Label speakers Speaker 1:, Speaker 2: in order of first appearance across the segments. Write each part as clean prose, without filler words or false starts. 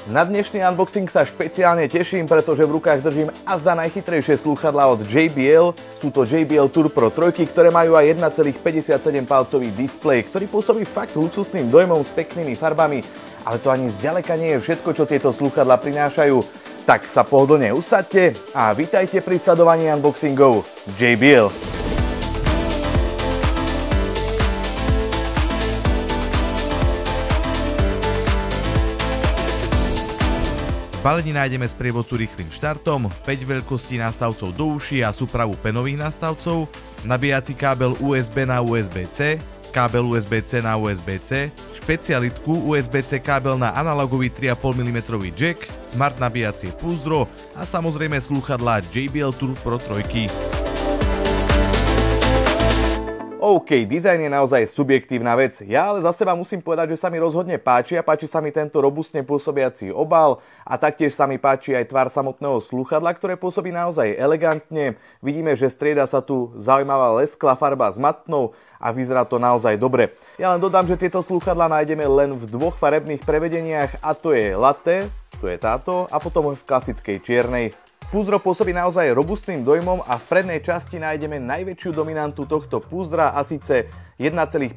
Speaker 1: Na dnešný unboxing sa špeciálne teším, pretože v rukách držím azda najchytrejšie slúchadlá od JBL. Sú to JBL Tour Pro 3, ktoré majú aj 1,57 palcový displej, ktorý pôsobí fakt luxusným dojmom s peknými farbami, ale to ani zďaleka nie je všetko, čo tieto slúchadlá prinášajú. Tak sa pohodlne usaďte a vítajte pri sledovaní unboxingov JBL.
Speaker 2: V balení nájdeme sprievodcu rýchlym štartom, 5 veľkostí nástavcov do uší a súpravu penových nástavcov, nabíjací kábel USB na USB-C, kábel USB-C na USB-C, špecialitku USB-C kábel na analogový 3,5 mm jack, smart nabíjacie púzdro a samozrejme slúchadlá JBL Tour Pro 3.
Speaker 1: OK, dizajn je naozaj subjektívna vec. Ja ale za seba musím povedať, že sa mi rozhodne páči a páči sa mi tento robustne pôsobiaci obal a taktiež sa mi páči aj tvar samotného slúchadla, ktoré pôsobí naozaj elegantne. Vidíme, že strieda sa tu zaujímavá lesklá farba s matnou a vyzerá to naozaj dobre. Ja len dodám, že tieto slúchadlá nájdeme len v dvoch farebných prevedeniach a to je latte, tu je táto a potom v klasickej čiernej. Púzdro pôsobí naozaj robustným dojmom a v prednej časti nájdeme najväčšiu dominantu tohto púzdra a síce 1,57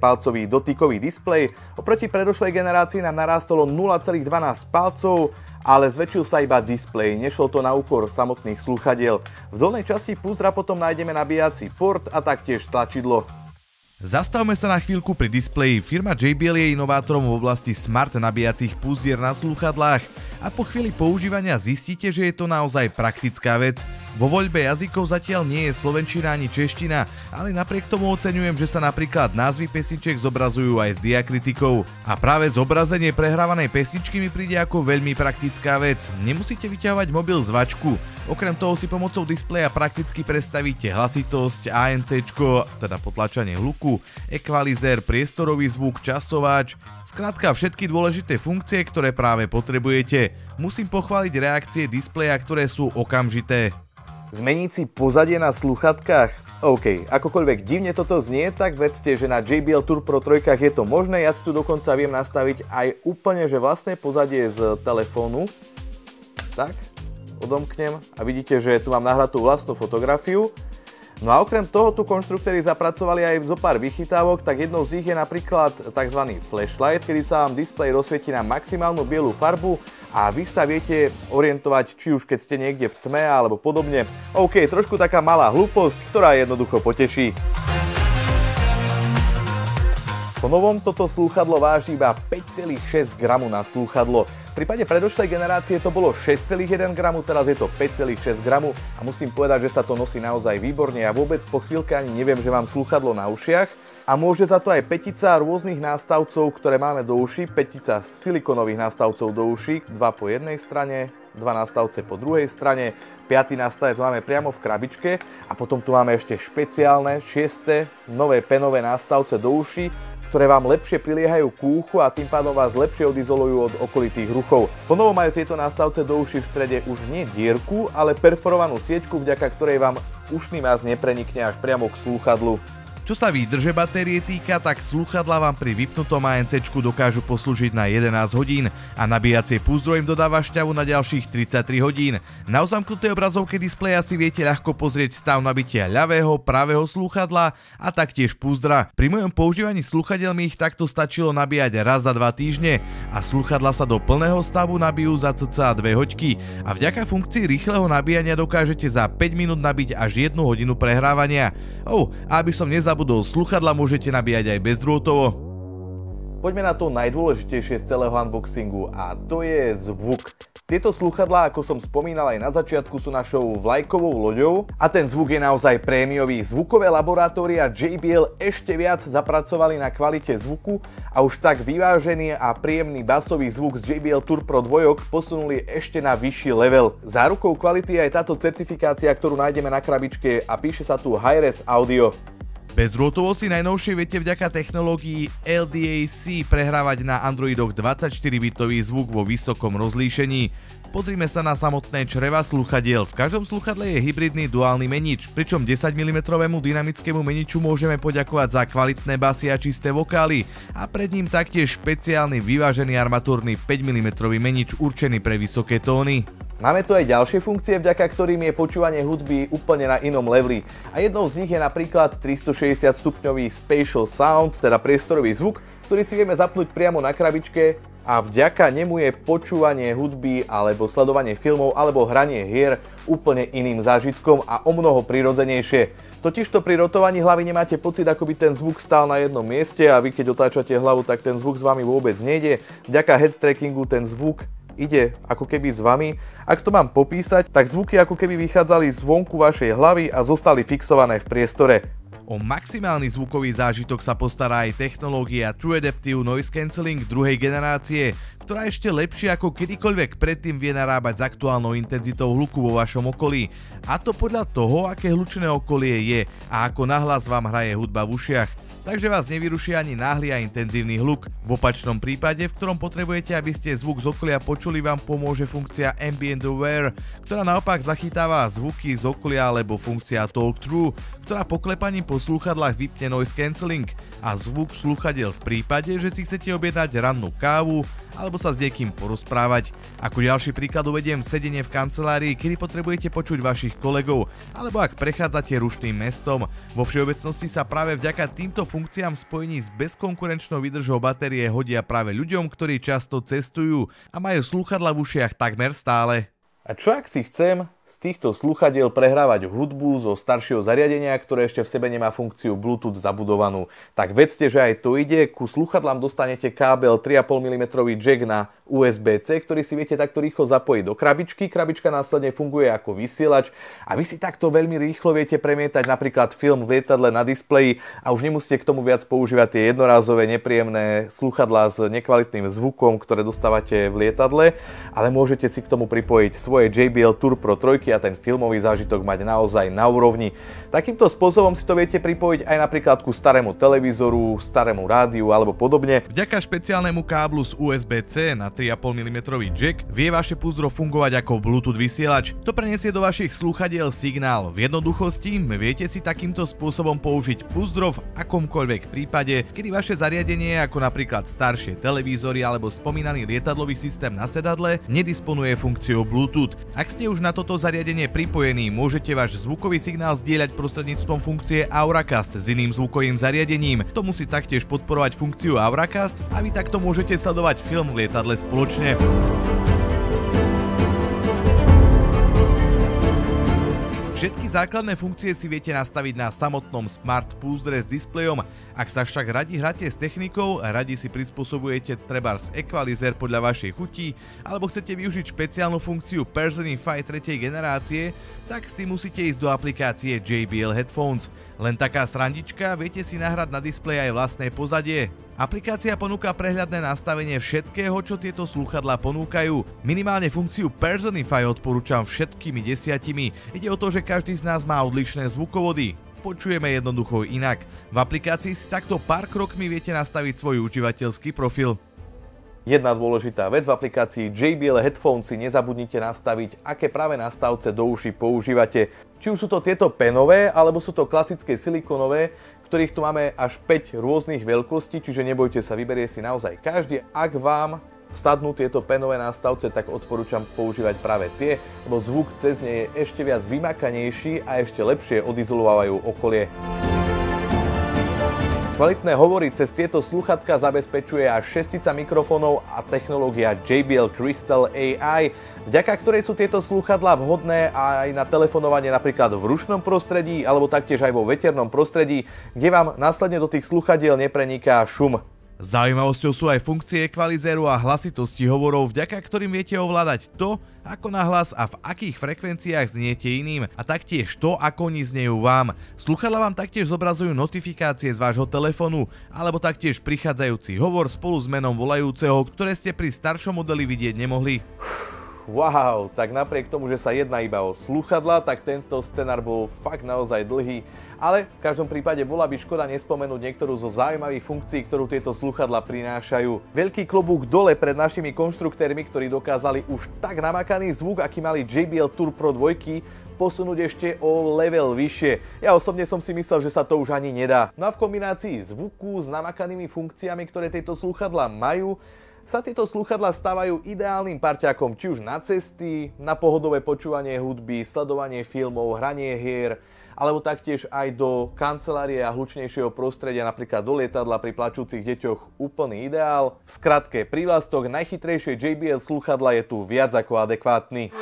Speaker 1: palcový dotykový displej. Oproti predošlej generácii nám narástolo 0,12 palcov, ale zväčšil sa iba displej, nešlo to na úkor samotných slúchadiel. V dolnej časti púzdra potom nájdeme nabíjací port a taktiež tlačidlo.
Speaker 2: Zastavme sa na chvíľku pri displeji. Firma JBL je inovátorom v oblasti smart nabíjacích púzdier na slúchadlách a po chvíli používania zistíte, že je to naozaj praktická vec. Vo voľbe jazykov zatiaľ nie je slovenčina ani čeština, ale napriek tomu oceňujem, že sa napríklad názvy pesničiek zobrazujú aj s diakritikou. A práve zobrazenie prehrávanej pesničky mi príde ako veľmi praktická vec. Nemusíte vyťahovať mobil z vačku. Okrem toho si pomocou displeja prakticky predstavíte hlasitosť, ANCčko, teda potlačanie hluku, ekvalizér, priestorový zvuk, časovač, skrátka všetky dôležité funkcie, ktoré práve potrebujete. Musím pochváliť reakcie displeja, ktoré sú okamžité.
Speaker 1: Zmeniť si pozadie na slúchadkách? OK, akokoľvek divne toto znie, tak vedzte, že na JBL Tour Pro 3 je to možné. Ja si tu dokonca viem nastaviť aj úplne že vlastné pozadie z telefónu. Tak, odomknem a vidíte, že tu mám nahratú vlastnú fotografiu. No a okrem toho tu konštruktéri zapracovali aj zo pár vychytávok, tak jednou z nich je napríklad tzv. Flashlight, kedy sa vám displej rozsvietí na maximálnu bielu farbu a vy sa viete orientovať, či už keď ste niekde v tme alebo podobne. OK, trošku taká malá hlúposť, ktorá jednoducho poteší. Po novom toto slúchadlo váži iba 5,6 g na slúchadlo. V prípade predošlej generácie to bolo 6,1 g, teraz je to 5,6 g a musím povedať, že sa to nosí naozaj výborne. Ja vôbec po chvíľke ani neviem, že mám slúchadlo na ušiach a môže za to aj pätica rôznych nástavcov, ktoré máme do uší, pätica silikonových nástavcov do uší, dva po jednej strane, dva nástavce po druhej strane, piaty nástavec máme priamo v krabičke a potom tu máme ešte špeciálne 6. nové penové nástavce do uší, ktoré vám lepšie priliehajú k uchu a tým pádom vás lepšie odizolujú od okolitých ruchov. Ponovo majú tieto nástavce do uší v strede už nie dierku, ale perforovanú sieťku, vďaka ktorej vám ušný máz neprenikne až priamo k slúchadlu.
Speaker 2: Čo sa výdrže batérie týka, tak slúchadlá vám pri vypnutom ANCčku dokážu poslúžiť na 11 hodín a nabíjacie púzdro im dodáva šťavu na ďalších 33 hodín. Na uzamknutej obrazovke displeja si viete ľahko pozrieť stav nabitia ľavého, pravého slúchadla a taktiež púzdra. Pri mojom používaní slúchadiel mi ich takto stačilo nabíjať raz za 2 týždne a slúchadla sa do plného stavu nabijú za cca 2 hoďky a vďaka funkcii rýchleho nabíjania dokážete za 5 minút nabiť až 1 hodinu prehrávania. A aby som nezabudol, slúchadla môžete nabíjať aj bezdrôtovo.
Speaker 1: Poďme na to najdôležitejšie z celého unboxingu a to je zvuk. Tieto slúchadlá, ako som spomínal aj na začiatku, sú našou vlajkovou loďou a ten zvuk je naozaj prémiový. Zvukové laboratória JBL ešte viac zapracovali na kvalite zvuku a už tak vyvážený a príjemný basový zvuk z JBL Tour Pro 2 posunuli ešte na vyšší level. Zárukou kvality je aj táto certifikácia, ktorú nájdeme na krabičke a píše sa tu Hi-Res Audio.
Speaker 2: Bezrôtovo si najnovšie viete vďaka technológii LDAC prehrávať na Androidoch 24-bitový zvuk vo vysokom rozlíšení. Pozrime sa na samotné čreva slúchadiel. V každom slúchadle je hybridný duálny menič, pričom 10 mm dynamickému meniču môžeme poďakovať za kvalitné basy a čisté vokály a pred ním taktiež špeciálny vyvážený armatúrny 5 mm menič určený pre vysoké tóny.
Speaker 1: Máme tu aj ďalšie funkcie, vďaka ktorým je počúvanie hudby úplne na inom leveli. A jednou z nich je napríklad 360 stupňový Spatial Sound, teda priestorový zvuk, ktorý si vieme zapnúť priamo na krabičke a vďaka nemu je počúvanie hudby alebo sledovanie filmov alebo hranie hier úplne iným zážitkom a omnoho prirodzenejšie. Totižto pri rotovaní hlavy nemáte pocit, ako by ten zvuk stál na jednom mieste a vy keď otáčate hlavu, tak ten zvuk s vami vôbec nejde. Vďaka head trackingu ten zvuk ide ako keby s vami. Ak to mám popísať, tak zvuky ako keby vychádzali zvonku vašej hlavy a zostali fixované v priestore.
Speaker 2: O maximálny zvukový zážitok sa postará aj technológia True Adaptive Noise Cancelling druhej generácie, ktorá ešte lepšie ako kedykoľvek predtým vie narábať s aktuálnou intenzitou hluku vo vašom okolí. A to podľa toho, aké hlučné okolie je a ako nahlas vám hraje hudba v ušiach. Takže vás nevyruší ani náhly a intenzívny hluk. V opačnom prípade, v ktorom potrebujete, aby ste zvuk z okolia počuli, vám pomôže funkcia Ambient Aware, ktorá naopak zachytáva zvuky z okolia, alebo funkcia Talk Through, ktorá poklepaním po slúchadlách vypne noise cancelling a zvuk slúchadiel v prípade, že si chcete objednať rannú kávu alebo sa s niekým porozprávať. Ako ďalší príklad uvediem sedenie v kancelárii, kedy potrebujete počuť vašich kolegov, alebo ak prechádzate rušným mestom. Vo všeobecnosti sa práve vďaka týmto funkciám v spojení s bezkonkurenčnou výdržou batérie hodia práve ľuďom, ktorí často cestujú a majú slúchadlá v ušiach takmer stále.
Speaker 1: A čo ak si chcem z týchto slúchadiel prehrávať hudbu zo staršieho zariadenia, ktoré ešte v sebe nemá funkciu Bluetooth zabudovanú? Tak vedzte, že aj to ide. Ku slúchadlám dostanete kábel 3,5 mm jack na USB-C, ktorý si viete takto rýchlo zapojiť do krabičky. Krabička následne funguje ako vysielač a vy si takto veľmi rýchlo viete premietať napríklad film v lietadle na displeji a už nemusíte k tomu viac používať tie jednorázové nepríjemné slúchadlá s nekvalitným zvukom, ktoré dostávate v lietadle, ale môžete si k tomu pripojiť svoje JBL Tour Pro 3 a ten filmový zážitok mať naozaj na úrovni. Takýmto spôsobom si to viete pripojiť aj napríklad ku starému televízoru, starému rádiu alebo podobne.
Speaker 2: Vďaka špeciálnemu káblu z USB-C na 3,5 mm jack vie vaše púzdro fungovať ako Bluetooth vysielač. To preniesie do vašich slúchadiel signál. V jednoduchosti viete si takýmto spôsobom použiť púzdro v akomkoľvek prípade, kedy vaše zariadenie, ako napríklad staršie televízory alebo spomínaný lietadlový systém na sedadle, nedisponuje funkciou Bluetooth. Ak ste už na toto zariadenie pripojený, môžete váš zvukový signál zdieľať prostredníctvom funkcie Auracast s iným zvukovým zariadením. To musí taktiež podporovať funkciu Auracast a vy takto môžete sledovať film v lietadle spoločne. Všetky základné funkcie si viete nastaviť na samotnom smart púzdre s displejom. Ak sa však radi hráte s technikou, radi si prispôsobujete trebárs equalizer podľa vašej chuti, alebo chcete využiť špeciálnu funkciu Personify 3. generácie, tak s tým musíte ísť do aplikácie JBL Headphones. Len taká srandička, viete si nahrať na displeji aj vlastné pozadie. Aplikácia ponúka prehľadné nastavenie všetkého, čo tieto slúchadlá ponúkajú. Minimálne funkciu Personify odporúčam všetkými 10. Ide o to, že každý z nás má odlišné zvukovody. Počujeme jednoducho inak. V aplikácii si takto pár krokmi viete nastaviť svoj užívateľský profil.
Speaker 1: Jedna dôležitá vec, v aplikácii JBL Headphones si nezabudnite nastaviť, aké práve nastavce do uší používate. Či už sú to tieto penové, alebo sú to klasické silikonové, ktorých tu máme až 5 rôznych veľkostí, čiže nebojte sa, vyberie si naozaj každý. Ak vám sadnú tieto penové nástavce, tak odporúčam používať práve tie, lebo zvuk cez ne je ešte viac vymakanejší a ešte lepšie odizolovávajú okolie. Kvalitné hovory cez tieto slúchadká zabezpečuje až 6 mikrofónov a technológia JBL Crystal AI, vďaka ktorej sú tieto slúchadlá vhodné aj na telefonovanie napríklad v rušnom prostredí alebo taktiež aj vo veternom prostredí, kde vám následne do tých slúchadiel nepreniká šum.
Speaker 2: Zaujímavosťou sú aj funkcie equalizeru a hlasitosti hovorov, vďaka ktorým viete ovládať to, ako nahlas a v akých frekvenciách zniete iným a taktiež to, ako oni znejú vám. Slúchadlá vám taktiež zobrazujú notifikácie z vášho telefónu alebo taktiež prichádzajúci hovor spolu s menom volajúceho, ktoré ste pri staršom modeli vidieť nemohli.
Speaker 1: wow, tak napriek tomu, že sa jedná iba o slúchadlá, tak tento scenár bol fakt naozaj dlhý. Ale v každom prípade bola by škoda nespomenúť niektorú zo zaujímavých funkcií, ktorú tieto slúchadlá prinášajú. Veľký klobúk dole pred našimi konštruktérmi, ktorí dokázali už tak namakaný zvuk, aký mali JBL Tour Pro 2, posunúť ešte o level vyššie. Ja osobne som si myslel, že sa to už ani nedá. No a v kombinácii zvuku s namakanými funkciami, ktoré tieto slúchadlá majú, sa tieto slúchadlá stávajú ideálnym parťakom či už na cesty, na pohodové počúvanie hudby, sledovanie filmov, hranie hier, alebo taktiež aj do kancelárie a hlučnejšieho prostredia, napríklad do lietadla pri plačúcich deťoch úplný ideál. V skratke, prívlastok najchytrejšej JBL slúchadla je tu viac ako adekvátny.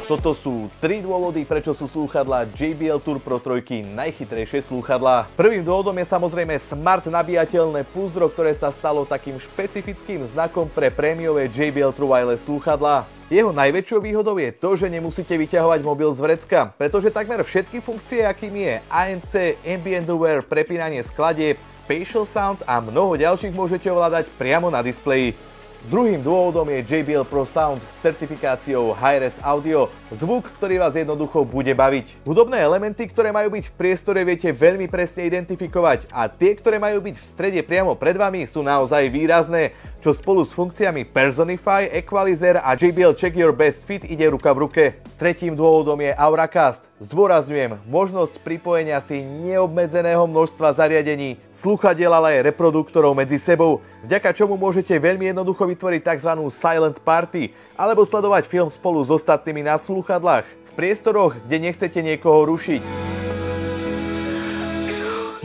Speaker 1: Toto sú 3 dôvody, prečo sú slúchadlá JBL Tour Pro 3 najchytrejšie slúchadlá. Prvým dôvodom je samozrejme smart nabíjateľné púzdro, ktoré sa stalo takým špecifickým znakom pre prémiové JBL True Wireless slúchadlá. Jeho najväčšou výhodou je to, že nemusíte vyťahovať mobil z vrecka, pretože takmer všetky funkcie, akými je ANC, Ambient Aware, prepínanie skladieb, Spatial Sound a mnoho ďalších môžete ovládať priamo na displeji. Druhým dôvodom je JBL Pro Sound s certifikáciou Hi-Res Audio, zvuk, ktorý vás jednoducho bude baviť. Hudobné elementy, ktoré majú byť v priestore, viete veľmi presne identifikovať a tie, ktoré majú byť v strede priamo pred vami, sú naozaj výrazné, čo spolu s funkciami Personify, Equalizer a JBL Check Your Best Fit ide ruka v ruke. Tretím dôvodom je Auracast. Zdôrazňujem, možnosť pripojenia si neobmedzeného množstva zariadení, slúchadiel, ale aj reproduktorov medzi sebou, vďaka čomu môžete veľmi jednoducho vytvoriť tzv. Silent Party alebo sledovať film spolu s ostatnými na slúchadlách v priestoroch, kde nechcete niekoho rušiť.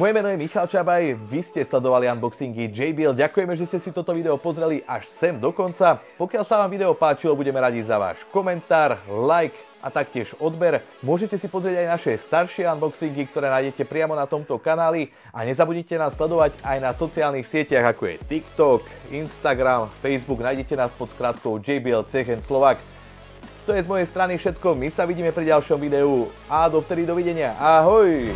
Speaker 1: Moje meno je Michal Čabaj, vy ste sledovali unboxingy JBL, ďakujeme, že ste si toto video pozreli až sem do konca. Pokiaľ sa vám video páčilo, budeme radi za váš komentár, like a taktiež odber. Môžete si pozrieť aj naše staršie unboxingy, ktoré nájdete priamo na tomto kanáli a nezabudnite nás sledovať aj na sociálnych sieťach, ako je TikTok, Instagram, Facebook, nájdete nás pod skratkou JBL Czech & Slovak. To je z mojej strany všetko, my sa vidíme pri ďalšom videu a dovtedy dovidenia, ahoj!